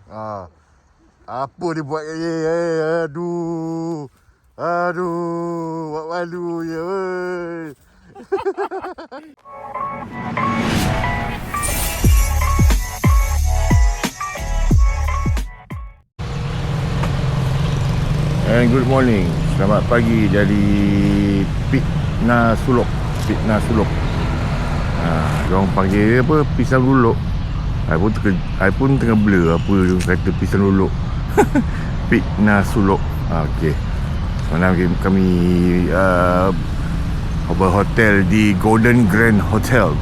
Apa dia buat kat dia? Aduh. Buat malu je. And good morning. Selamat pagi dari Pitna Sulok. Diorang panggil apa? Pisang luluk. I pun tengah blur apa kata pisang luluk. Pitna Sulok. Okey. Mana kami berhotel di Golden Grand Hotel.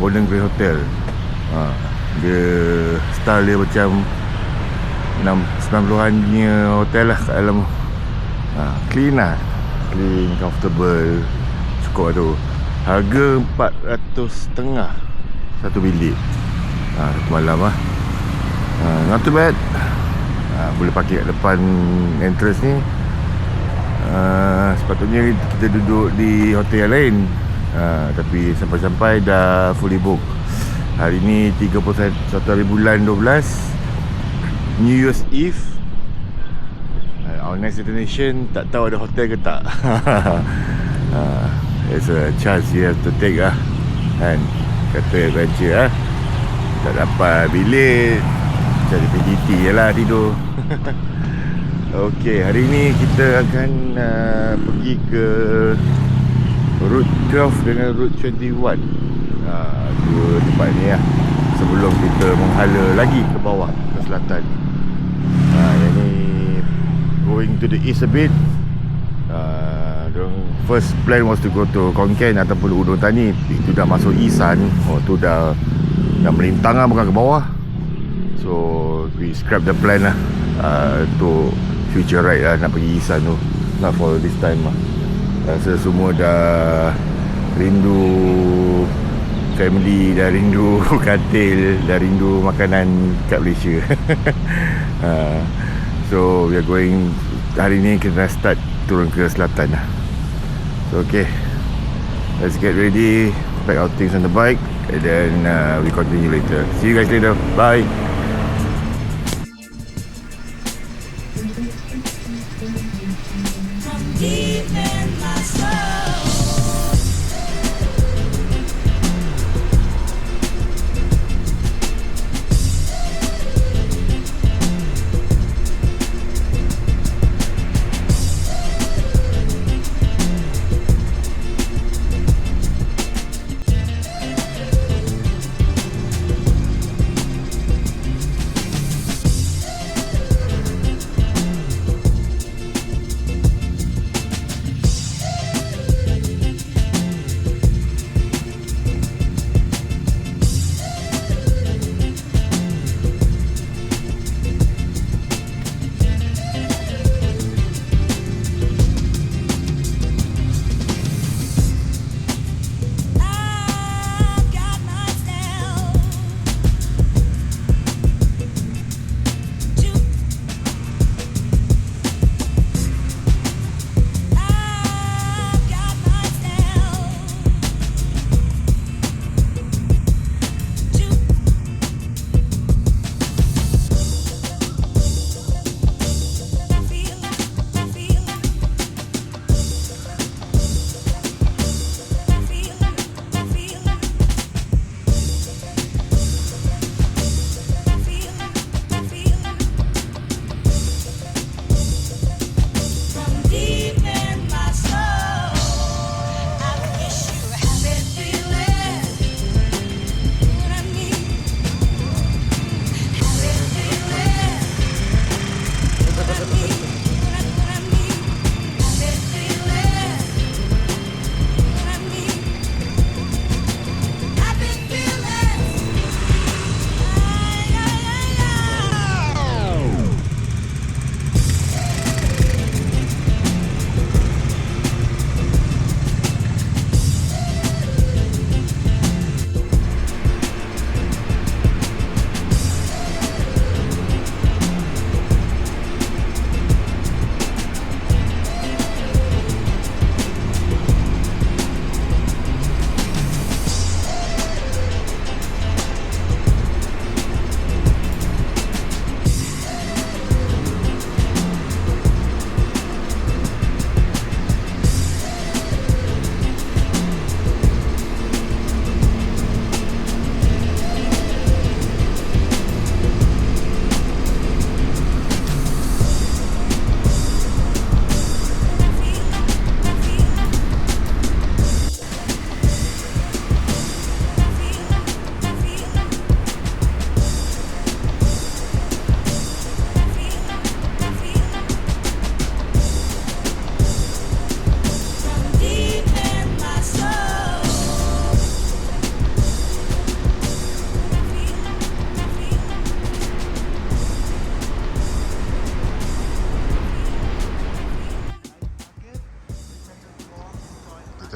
Dia style dia macam 90-an punya hotel lah kat dalam. Clean, comfortable, cukup tu. Harga RM400.5 satu bilik. Satu malam lah. Not too bad. Boleh parking kat depan entrance ni. Sepatutnya kita duduk di hotel yang lain, tapi sampai-sampai dah fully book. Hari ni 31 hari bulan 12, New Year's Eve. Our next destination tak tahu ada hotel ke tak. It's a chance you have to take lah. Kan, kata adventure tak dapat bilik, cari PGT je lah, tidur. Okey, hari ni kita akan pergi ke Route 12 dengan Route 21. Dua tempat ni lah, sebelum kita menghala lagi ke bawah, ke selatan. Yang ni going to the east a bit. First plan was to go to Konken ataupun Udon Thani. Itu dah masuk Isan. Tu dah melintang lah, bukan ke bawah. So we scrap the plan lah. Untuk future ride lah, nak pergi Isan tu. Not for this time lah. Rasa semua dah rindu family, dah rindu katil, dah rindu makanan kat Malaysia. So we are going, hari ni kita start turun ke selatan lah. So okay, let's get ready, pack our things on the bike, and then we continue later. See you guys later, bye.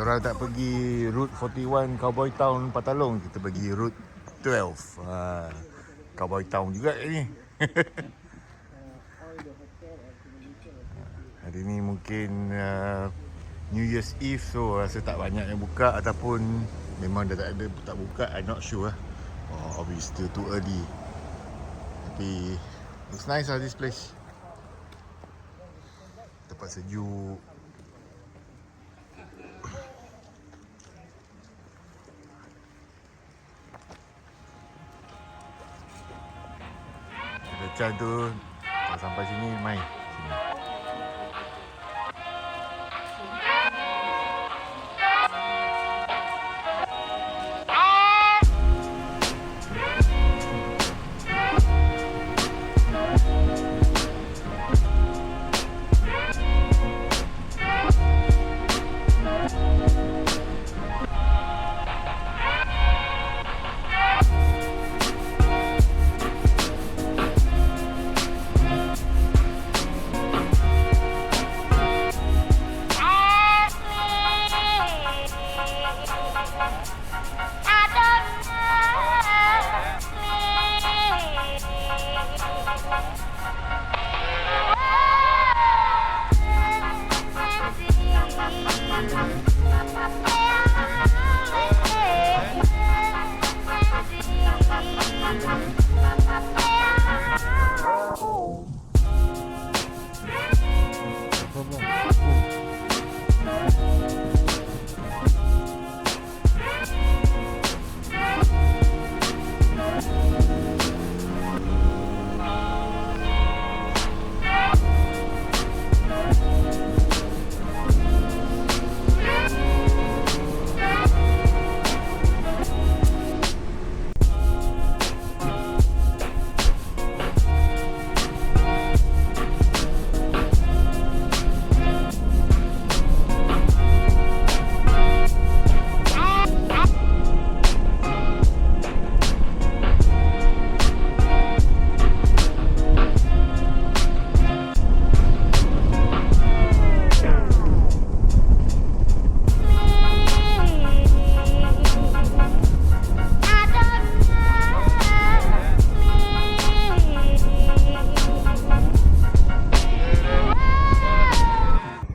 Orang tak pergi Route 41 Cowboy Town Patalong, kita pergi Route 12 Cowboy Town juga ni. Hari ni mungkin New Year's Eve, so rasa tak banyak yang buka ataupun memang dah tak buka, I'm not sure. Or still too early. Tapi it's nice lah this place. Tempat sejuk. Macam tu, kalau sampai sini main sini.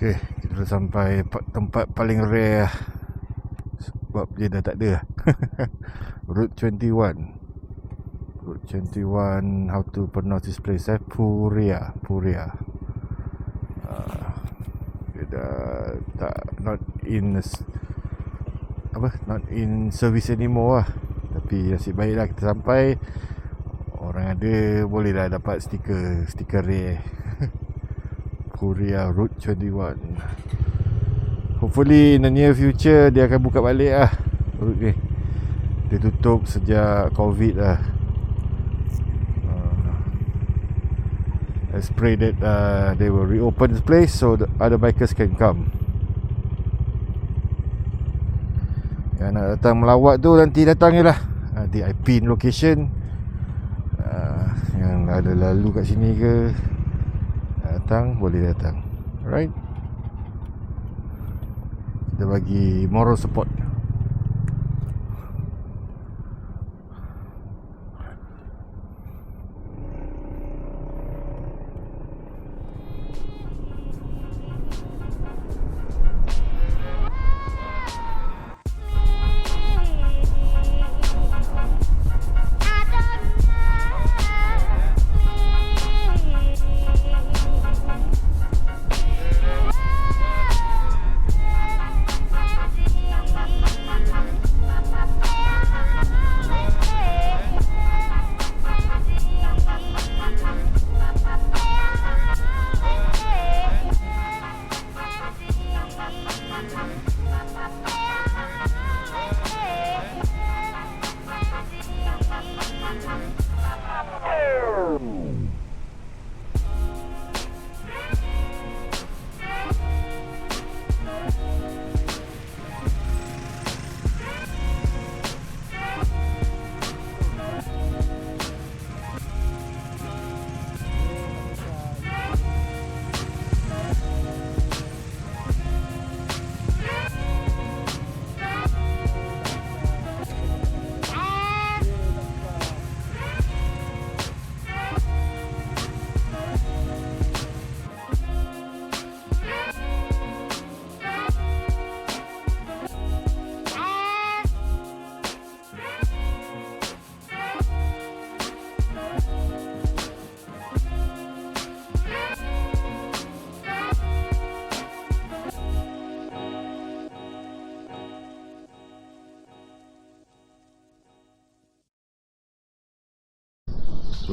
Okay, kita dah sampai tempat paling rare sebab dia dah tak ada. Route 21. Route 21, how to pronounce this place? Puria. Dia dah tak, not in service anymore lah. Tapi nasib baiklah kita sampai. Orang ada, boleh dah dapat stiker rare. Puria Route 21. Hopefully in the near future dia akan buka balik lah route ni. Dia tutup sejak COVID lah. Let's pray that they will reopen this place so the other bikers can come. Yang nak datang melawat tu nanti datang je lah. Nanti I pin location. Yang ada lalu kat sini ke, datang, boleh datang. Alright, kita bagi moral support.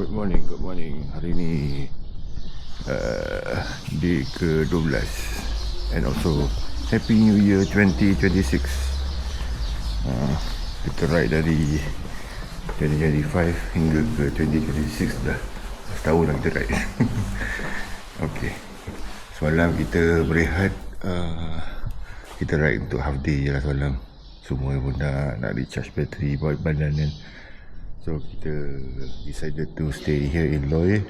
Good morning. Hari ni day ke-12 and also Happy New Year 2026. Kita ride dari 2025 hingga ke 2026 dah. Setahun dah kita ride. Okay. Semalam kita berehat, kita ride untuk half day je lah semalam. Semua pun nak recharge bateri buat badan kan. So kita decided to stay here in Loei.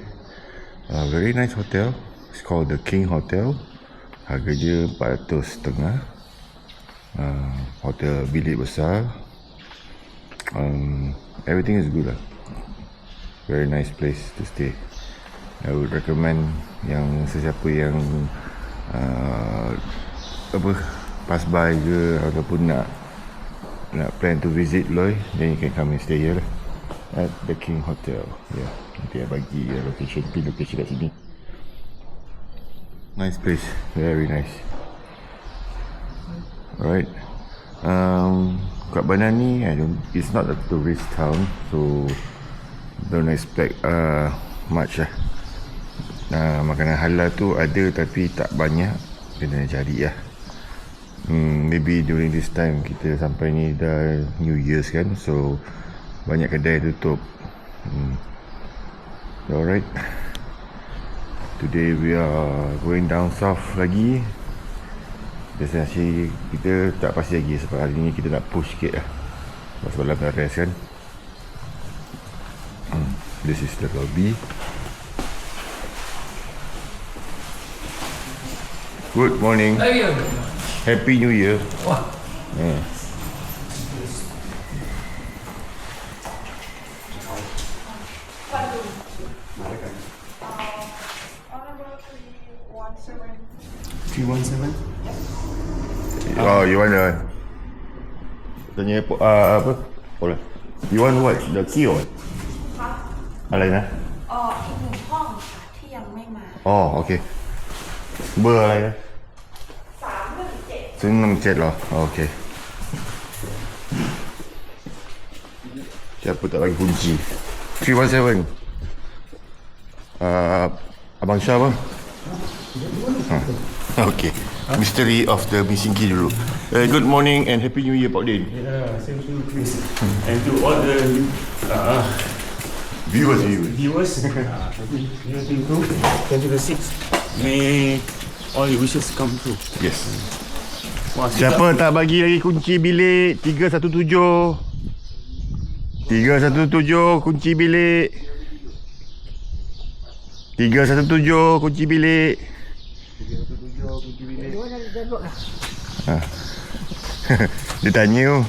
Very nice hotel. It's called the King Hotel. Harga dia 400.5. Hotel bilik besar. Everything is good lah. Very nice place to stay. I would recommend yang sesiapa yang pass by ke ataupun nak plan to visit Loei, then you can come and stay here lah. At the King Hotel. Yeah, nanti saya bagi location kat sini. Nice place, very nice. Alright. Kat Banan ni, it's not a tourist town, so don't expect much lah. Makanan halal tu ada tapi tak banyak, kena cari lah. Maybe during this time kita sampai ni dah New Year's kan, so banyak kedai tutup. Alright. Today we are going down south lagi. Destinasi kita tak pasti lagi sebab hari ni kita nak push sikit lah. Sebab semalam dah rest kan. This is the lobby. Good morning. Happy New Year. Oh, you want tanya apa? Boleh. You want what? The key or what?อะไรนะ อีกหนึ่งห้องค่ะที่ยังไม่มา โอเคเบอร์อะไรนะ 317เหรอโอเค siapa tak bagi kunci 317 Abang Syah bang. Okay. Mystery of the missing key dulu. Good morning and Happy New Year Pak Din. Same to you, Chris. And to all the Viewers. Happy New Year to 2026. May all your wishes come true. Yes. Wah, Siapa tak bagi lagi kunci bilik 317 kunci bilik 317 kunci bilik. Dia tanya tu.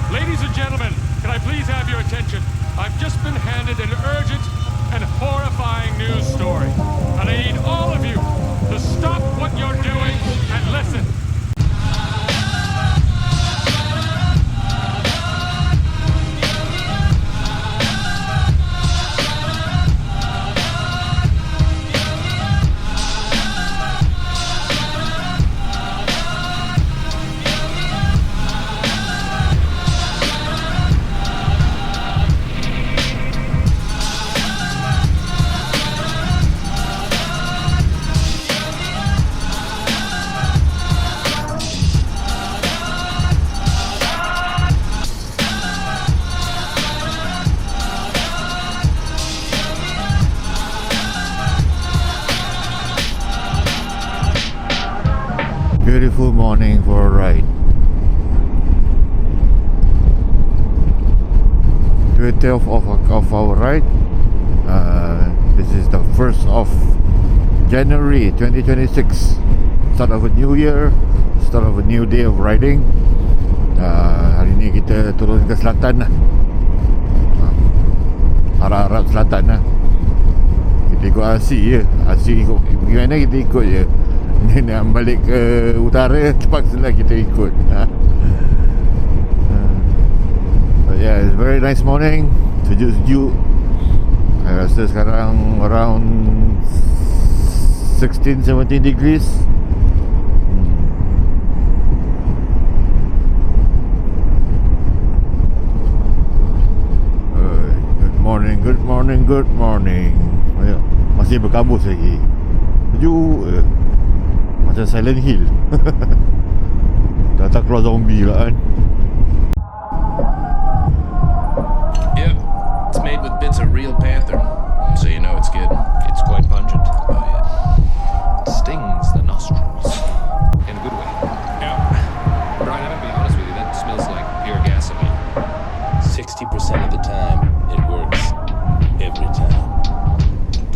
Ladies and gentlemen, can I please have your attention? I've just been handed an urgent and horrifying news story. And I need all of you to stop what you're doing and listen. Beautiful morning for a ride. 12th of our ride. This is the 1st of January 2026. Start of a new year, start of a new day of riding. Hari ni kita turun ke selatan lah. Arah selatan lah. Kita ikut RC je. RC ikut gimana kita ikut je. Ni nak balik ke utara, terpaksa lah kita ikut. Yeah, it's very nice morning. Sejuk-sejuk. Saya rasa sekarang around 16-17 degrees. morning, good morning, good morning. Masih berkabus lagi. Sejuk je. Macam Silent Hill. Dah tak keluar zombie lah kan. Yep, it's made with bits of real panther, so you know it's good. It's quite pungent. Oh yeah, it stings the nostrils in a good way. Yeah, Brian, I'm gonna be honest with you. That smells like pure gasoline. 60% of the time, it works. Every time.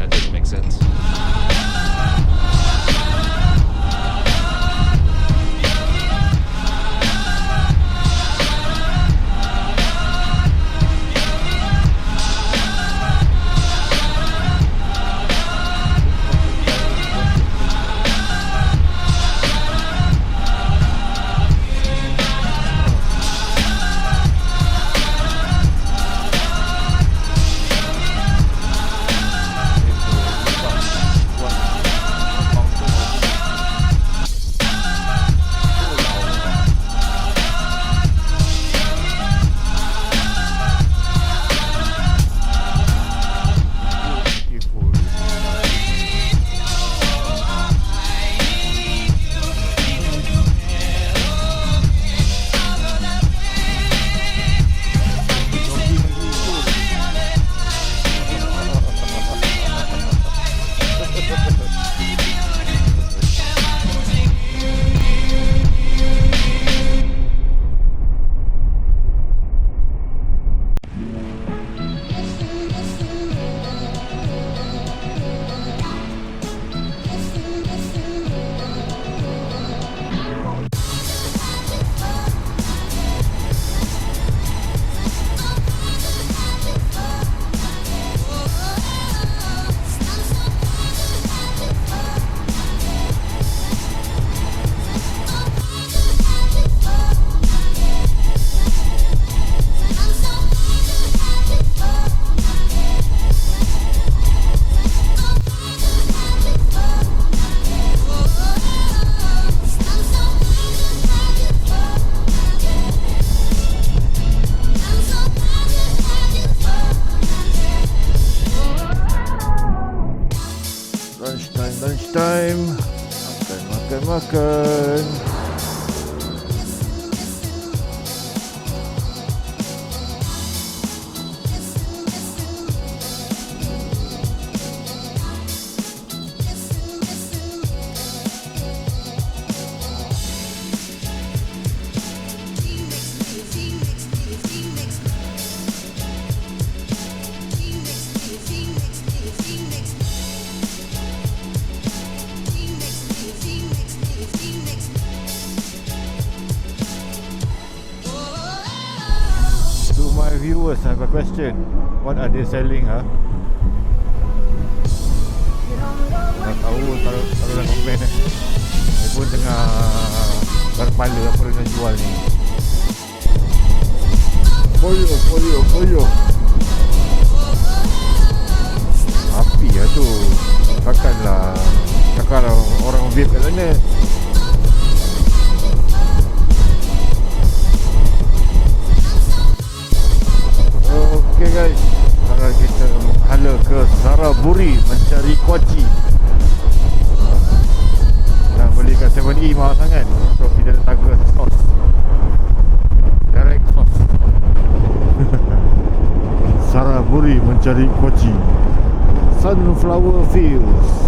That doesn't make sense. Lunchtime. Makan. Viewers, I have a question. What are they selling, ha? Tak tahu kalau dah komen eh. Saya pun tengah berkepala apa yang nak jual ni. Polio. Api lah tu. Takkanlah orang vape kat sana. Okay guys, sekarang kita hala ke Saraburi mencari kuaci. Nak beli kat 7E mahal sangat. So kita datang ke sos, direct sos. Saraburi mencari kuaci, Sunflower Fields.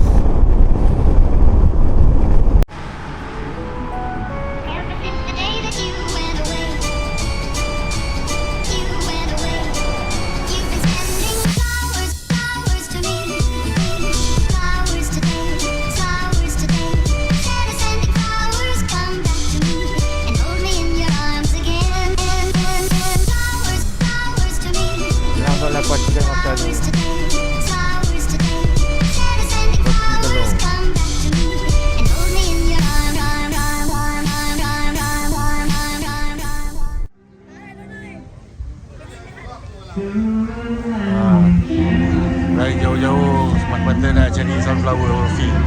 Dari jauh-jauh semata-mata nak cari sunflower field.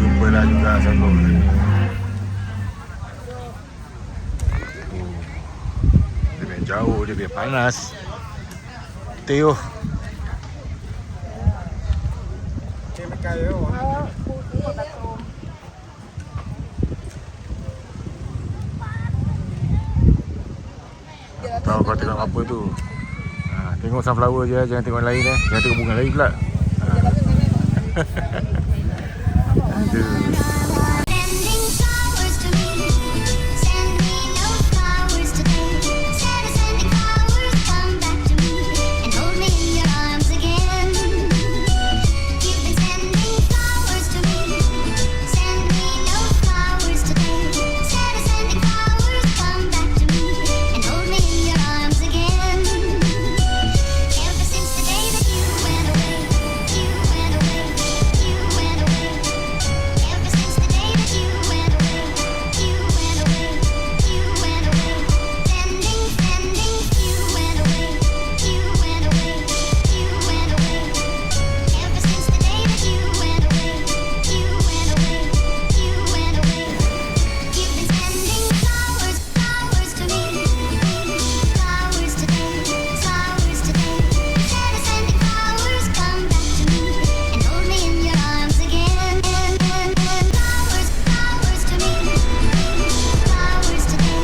Jumpa lah juga sunflower ni. Dia biar jauh, dia biar panas. Teo. Tahu kau tengok apa tu. Tengok sunflower je, jangan tengok yang lain Jangan tengok bunga lain pula. Aduh. Sending flowers to me. Send me no flowers today. Instead of sending flowers, come back to me and hold me in your arms again. You've been sending flowers to me. Send me no flowers today. Instead of sending flowers, come back to me and hold me in your arms again. Ever since the day that you went away, you went away, you went away. Ever since the day that you went away, you went away, you went away. Sending, you went away, you went away, you went away. Ever since the day that you went away, you went away, you went away. You've been sending flowers, flowers to me, flowers today, flowers today. Instead of sending flowers, come back to me and hold me in your arms again. Flowers, flowers to me, flowers today,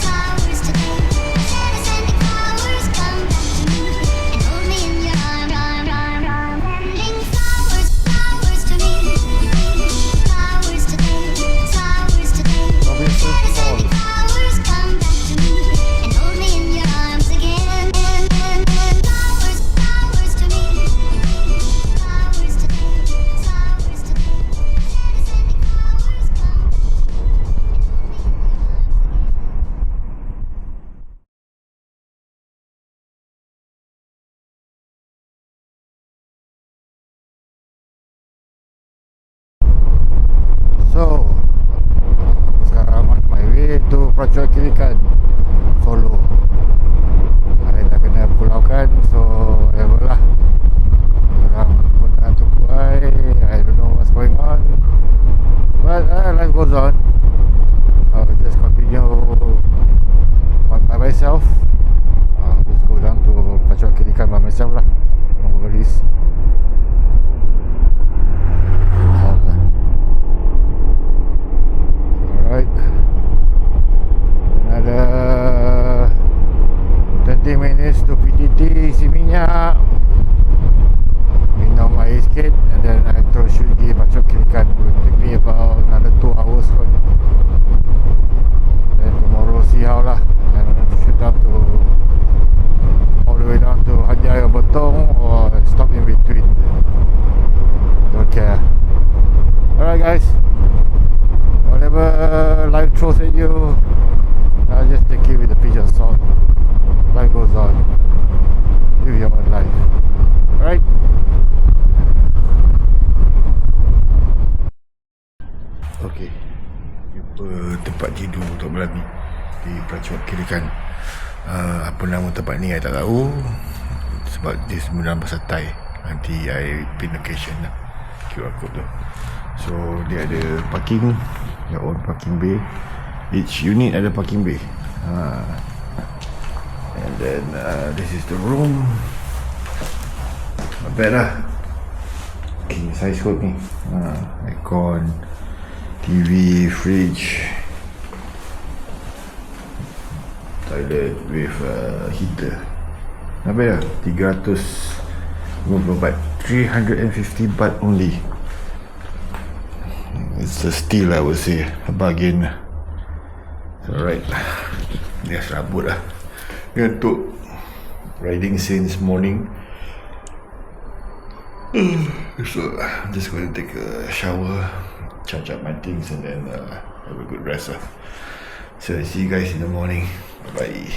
flowers today. Instead of sending flowers, come back to me and hold me in your arms. Sending flowers, flowers to me, flowers today, flowers today. Instead of sending flowers, come back to me and hold me in your arms again. Flowers, flowers to me, flowers today, flowers today. Instead of sending flowers, come back to me and hold me in your arms. So, sekarang on my way to Prachuap Khirikan, Solo. Saya dah kena pulaukan, so whatever lah. Sekarang pun dah tuai, I don't know what's going on, but life goes on. I'll just continue by myself. I'll just go down to Prachuap Khirikan by myself lah. No worries. Alright. Another 20 minutes to PTT, isi minyak, minum air sikit, and then I terus shoot pergi Prachuap Khirikan. It will take me about another 2 hours kot. Then tomorrow see how lah. I'm going to shoot down to all the way down to Hadiah Betong or stop in between. Don't care. Alright guys, whatever life throws at you, I'll just take it with a pinch of salt. Life goes on. Live your own life. Alright? Okay, jumpa tempat tidur untuk malam ni di Prachuap Khirikan. Apa nama tempat ni I tak tahu, sebab dia semua bahasa Thai. Nanti I pin location lah, QR code tu. So dia ada parking, your own parking bay. Each unit ada parking bay. And then this is the room. Not bad lah. King size kot ni. Aircon, TV, fridge, toilet with heater. Not bad lah. 350 baht, 350 baht only. It's a steal, I would say. A bargain. Alright. Yes, rambut lah. Ni untuk riding since morning. So I'm just going to take a shower, charge up my things, and then have a good rest. So see you guys in the morning. Bye.